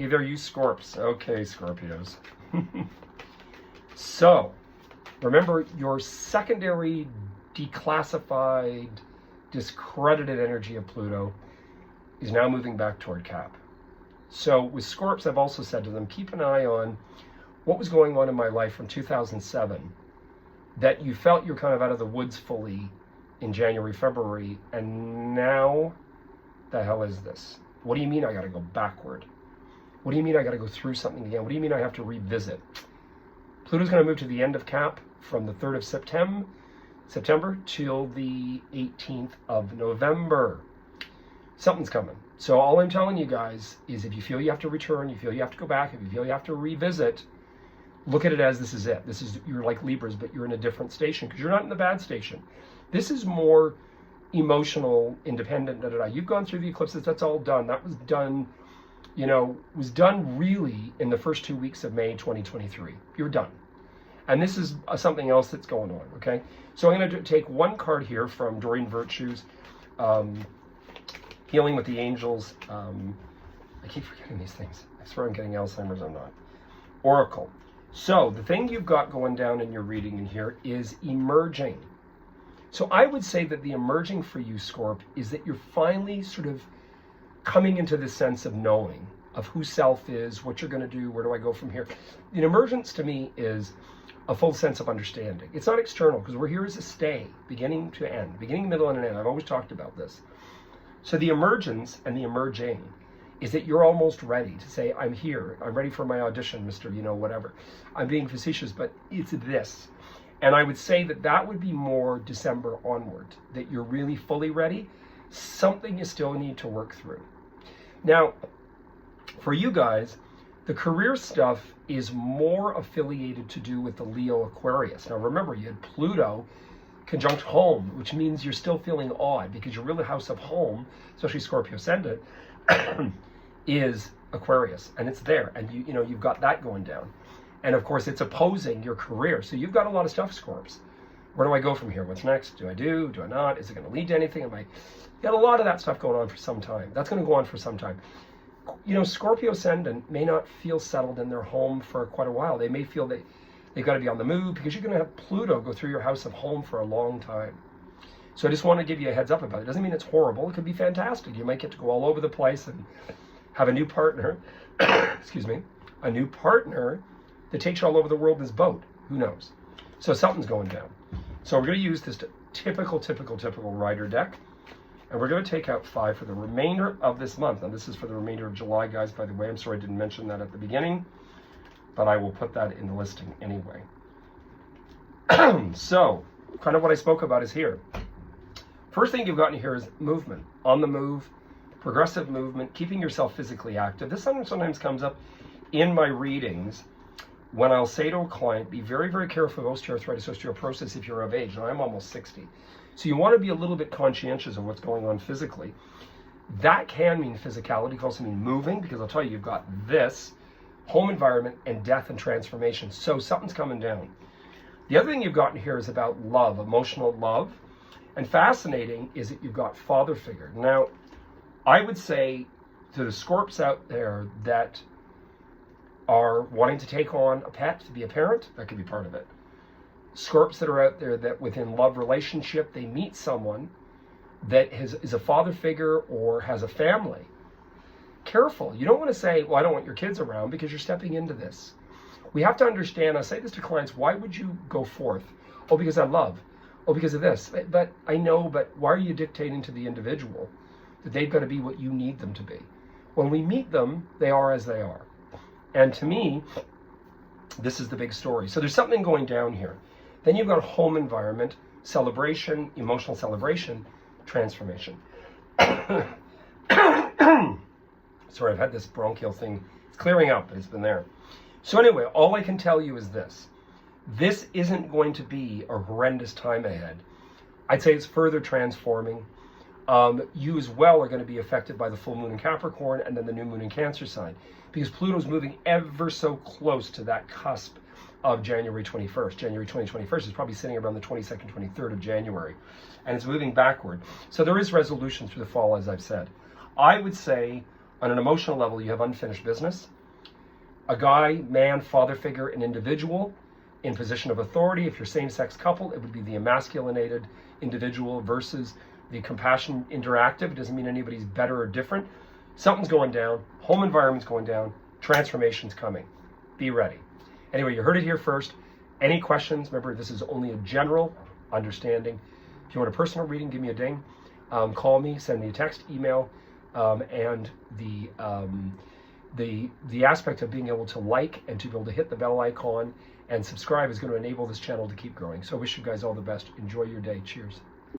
Hey there, you Scorps. Okay, Scorpios. So, remember, your secondary declassified, discredited energy of Pluto is now moving back toward Cap. So with Scorps, I've also said to them, keep an eye on what was going on in my life from 2007 that you felt you're kind of out of the woods fully in January, February, and now the hell is this? What do you mean I got to go backward? What do you mean I got to go through something again? What do you mean I have to revisit? Pluto's going to move to the end of Cap from the 3rd of September till the 18th of November. Something's coming. So all I'm telling you guys is if you feel you have to return, you feel you have to go back, if you feel you have to revisit, look at it as this is it. This is, you're like Libras, but you're in a different station because you're not in the bad station. This is more emotional, independent, You've gone through the eclipses. That's all done. That was done, was done really in the first 2 weeks of May 2023. You're done. And this is something else that's going on, okay? So I'm going to take one card here from Doreen Virtue's Healing with the Angels. I keep forgetting these things. I swear I'm getting Alzheimer's, I'm not. Oracle. So the thing you've got going down in your reading in here is emerging. So I would say that the emerging for you, Scorp, is that you're finally sort of coming into this sense of knowing of who self is, what you're going to do, where do I go from here. The emergence to me is a full sense of understanding. It's not external because we're here as a stay, beginning to end, beginning, middle, and an end. I've always talked about this. So the emergence and the emerging is that you're almost ready to say, I'm here. I'm ready for my audition, Mr. Whatever. I'm being facetious, but it's this. And I would say that that would be more December onward, that you're really fully ready. Something you still need to work through. Now, for you guys, the career stuff is more affiliated to do with the Leo Aquarius. Now remember, you had Pluto conjunct home, which means you're still feeling odd because your real house of home, especially Scorpio ascendant, is Aquarius, and it's there, and you've got that going down, and of course it's opposing your career. So you've got a lot of stuff, Scorps. Where do I go from here? What's next? Do I not? Is it going to lead to anything? You got a lot of that stuff going on for some time. That's going to go on for some time. Scorpio ascendant may not feel settled in their home for quite a while. They may feel that they've got to be on the move because you're going to have Pluto go through your house of home for a long time. So I just want to give you a heads up about it. It doesn't mean it's horrible. It could be fantastic. You might get to go all over the place and have a new partner, excuse me, a new partner that takes you all over the world in this boat. Who knows? So something's going down. So we're going to use this typical rider deck. And we're going to take out 5 for the remainder of this month. And this is for the remainder of July, guys, by the way. I'm sorry I didn't mention that at the beginning, but I will put that in the listing anyway. So, kind of what I spoke about is here. First thing you've got in here is movement. On the move, progressive movement, keeping yourself physically active. This sometimes comes up in my readings when I'll say to a client, be very, very careful of osteoarthritis, osteoporosis if you're of age. Now, I'm almost 60. So you want to be a little bit conscientious of what's going on physically. That can mean physicality. It can also mean moving, because I'll tell you, you've got this, home environment, and death and transformation. So something's coming down. The other thing you've got in here is about love, emotional love. And fascinating is that you've got father figure. Now, I would say to the Scorps out there that are wanting to take on a pet, to be a parent, that could be part of it. Scorps that are out there that within love relationship, they meet someone that is a father figure or has a family. Careful. You don't want to say, well, I don't want your kids around, because you're stepping into this. We have to understand, I say this to clients, why would you go forth? Oh, because I love. Oh, because of this. But I know, but why are you dictating to the individual that they've got to be what you need them to be? When we meet them, they are as they are. And to me, this is the big story. So there's something going down here. Then you've got a home environment, celebration, emotional celebration, transformation. Sorry, I've had this bronchial thing. It's clearing up, but it's been there. So anyway, all I can tell you is this. This isn't going to be a horrendous time ahead. I'd say it's further transforming. You as well are going to be affected by the full moon in Capricorn and then the new moon in Cancer sign, because Pluto's moving ever so close to that cusp of January 21st. January 2021 is probably sitting around the 22nd, 23rd of January, and it's moving backward. So there is resolution through the fall, as I've said. I would say On an emotional level, you have unfinished business. A guy, man, father figure, an individual in position of authority. If you're same-sex couple, it would be the emasculated individual versus the compassion interactive. It doesn't mean anybody's better or different. Something's going down. Home environment's going down. Transformation's coming. Be ready. Anyway, you heard it here first. Any questions? Remember, this is only a general understanding. If you want a personal reading, give me a ding. Call me, send me a text, email, and the aspect of being able to like and to be able to hit the bell icon and subscribe is going to enable this channel to keep growing. So I wish you guys all the best. Enjoy your day. Cheers.